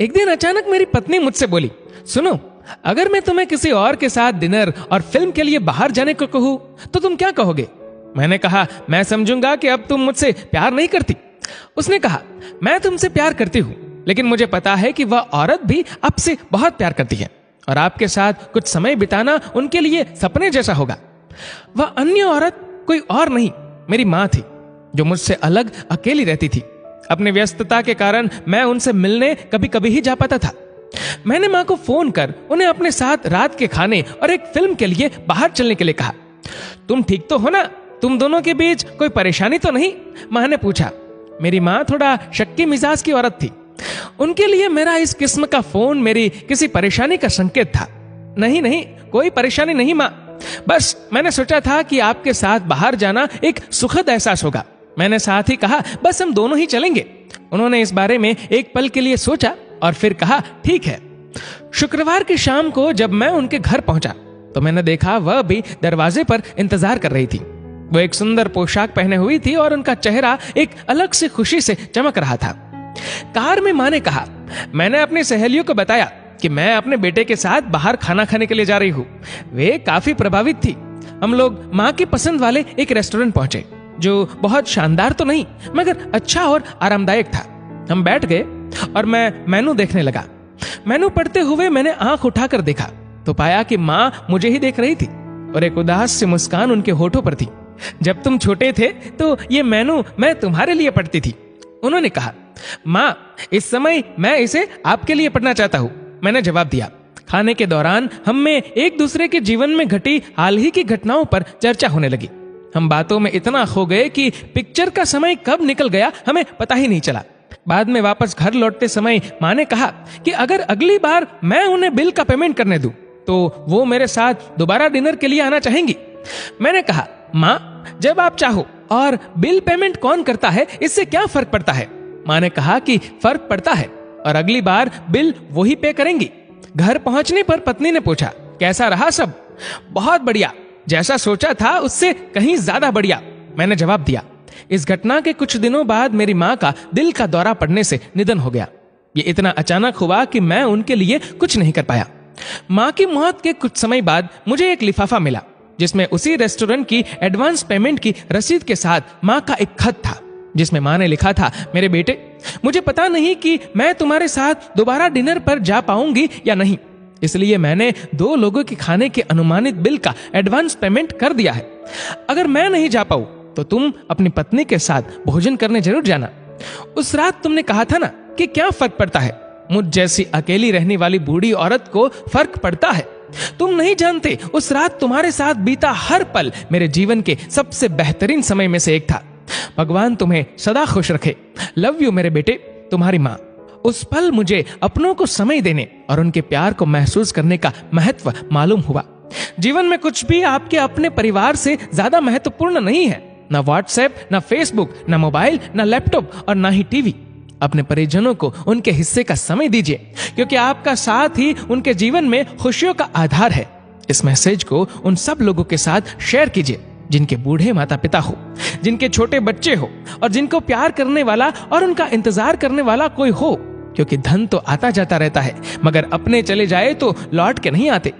एक दिन अचानक मेरी पत्नी मुझसे बोली, सुनो, अगर मैं तुम्हें किसी और के साथ डिनर और फिल्म के लिए बाहर जाने को कहूं तो तुम क्या कहोगे? मैंने कहा, मैं समझूंगा कि अब तुम मुझसे प्यार नहीं करती। उसने कहा, मैं तुमसे प्यार करती हूं, लेकिन मुझे पता है कि वह औरत भी आपसे बहुत प्यार करती है और आपके साथ कुछ समय बिताना उनके लिए सपने जैसा होगा। वह अन्य औरत कोई और नहीं, मेरी माँ थी, जो मुझसे अलग अकेली रहती थी। अपनी व्यस्तता के कारण मैं उनसे मिलने कभी कभी ही जा पाता था। मैंने माँ को फोन कर उन्हें अपने साथ रात के खाने और एक फिल्म के लिए बाहर चलने के लिए कहा। तुम ठीक तो हो ना? तुम दोनों के बीच कोई परेशानी तो नहीं? माँ ने पूछा। मेरी माँ थोड़ा शक्की मिजाज की औरत थी। उनके लिए मेरा इस किस्म का फोन मेरी किसी परेशानी का संकेत था। नहीं नहीं, कोई परेशानी नहीं माँ, बस मैंने सोचा था कि आपके साथ बाहर जाना एक सुखद एहसास होगा। मैंने साथ ही कहा, बस हम दोनों ही चलेंगे। उन्होंने इस बारे में एक पल के लिए सोचा और फिर कहा, ठीक है। शुक्रवार की शाम को जब मैं उनके घर पहुंचा तो मैंने देखा वह भी दरवाजे पर इंतजार कर रही थी। वो एक सुंदर पोशाक पहने हुई थी और उनका चेहरा एक अलग सी खुशी से चमक रहा था। कार में माँ ने कहा, मैंने अपनी सहेलियों को बताया कि मैं अपने बेटे के साथ बाहर खाना खाने के लिए जा रही हूँ। वे काफी प्रभावित थी। हम लोग माँ की पसंद वाले एक रेस्टोरेंट पहुंचे, जो बहुत शानदार तो नहीं मगर अच्छा और आरामदायक था। हम बैठ गए और मैं मेनू देखने लगा। मेनू पढ़ते हुए मैंने आंख उठाकर देखा तो पाया कि माँ मुझे ही देख रही थी और एक उदास सी मुस्कान उनके होठों पर थी। जब तुम छोटे थे तो ये मेनू मैं तुम्हारे लिए पढ़ती थी, उन्होंने कहा। माँ, इस समय मैं इसे आपके लिए पढ़ना चाहता हूँ, मैंने जवाब दिया। खाने के दौरान हम में एक दूसरे के जीवन में घटी हाल ही की घटनाओं पर चर्चा होने लगी। हम बातों में इतना खो गए कि पिक्चर का समय कब निकल गया हमें पता ही नहीं चला। बाद में वापस घर लौटते समय माँ ने कहा कि अगर अगली बार मैं उन्हें बिल का पेमेंट करने दूं तो वो मेरे साथ दोबारा डिनर के लिए आना चाहेंगी। मैंने कहा, माँ, जब आप चाहो, और बिल पेमेंट कौन करता है इससे क्या फर्क पड़ता है? माँ ने कहा कि फर्क पड़ता है और अगली बार बिल वही पे करेंगी। घर पहुंचने पर पत्नी ने पूछा, कैसा रहा सब? बहुत बढ़िया, जैसा सोचा था उससे कहीं ज्यादा बढ़िया, मैंने जवाब दिया। इस घटना के कुछ दिनों बाद मेरी माँ का दिल का दौरा पड़ने से निधन हो गया। ये इतना अचानक हुआ कि मैं उनके लिए कुछ नहीं कर पाया। माँ की मौत के कुछ समय बाद मुझे एक लिफाफा मिला जिसमें उसी रेस्टोरेंट की एडवांस पेमेंट की रसीद के साथ माँ का एक खत था, जिसमें माँ ने लिखा था, मेरे बेटे, मुझे पता नहीं कि मैं तुम्हारे साथ दोबारा डिनर पर जा पाऊंगी या नहीं, इसलिए मैंने 2 लोगों के खाने के अनुमानित बिल का एडवांस पेमेंट कर दिया है। अगर मैं नहीं जा पाऊं तो तुम अपनी पत्नी के साथ भोजन करने जरूर जाना। उस रात तुमने कहा था ना कि क्या फर्क पड़ता है, मुझ जैसी अकेली रहने वाली बूढ़ी औरत को फर्क पड़ता है। तुम नहीं जानते, उस रात तुम्हारे साथ बीता हर पल मेरे जीवन के सबसे बेहतरीन समय में से एक था। भगवान तुम्हें सदा खुश रखे। लव यू मेरे बेटे, तुम्हारी माँ। उस पल मुझे अपनों को समय देने और उनके प्यार को महसूस करने का महत्व मालूम हुआ। जीवन में कुछ भी आपके अपने परिवार से ज्यादा महत्वपूर्ण नहीं है। ना व्हाट्सएप, ना फेसबुक, ना मोबाइल, ना लैपटॉप और ना ही टीवी। अपने परिजनों को उनके हिस्से का समय दीजिए, क्योंकि आपका साथ ही उनके जीवन में खुशियों का आधार है। इस मैसेज को उन सब लोगों के साथ शेयर कीजिए जिनके बूढ़े माता पिता हो, जिनके छोटे बच्चे हो और जिनको प्यार करने वाला और उनका इंतजार करने वाला कोई हो, क्योंकि धन तो आता जाता रहता है मगर अपने चले जाए तो लौट के नहीं आते।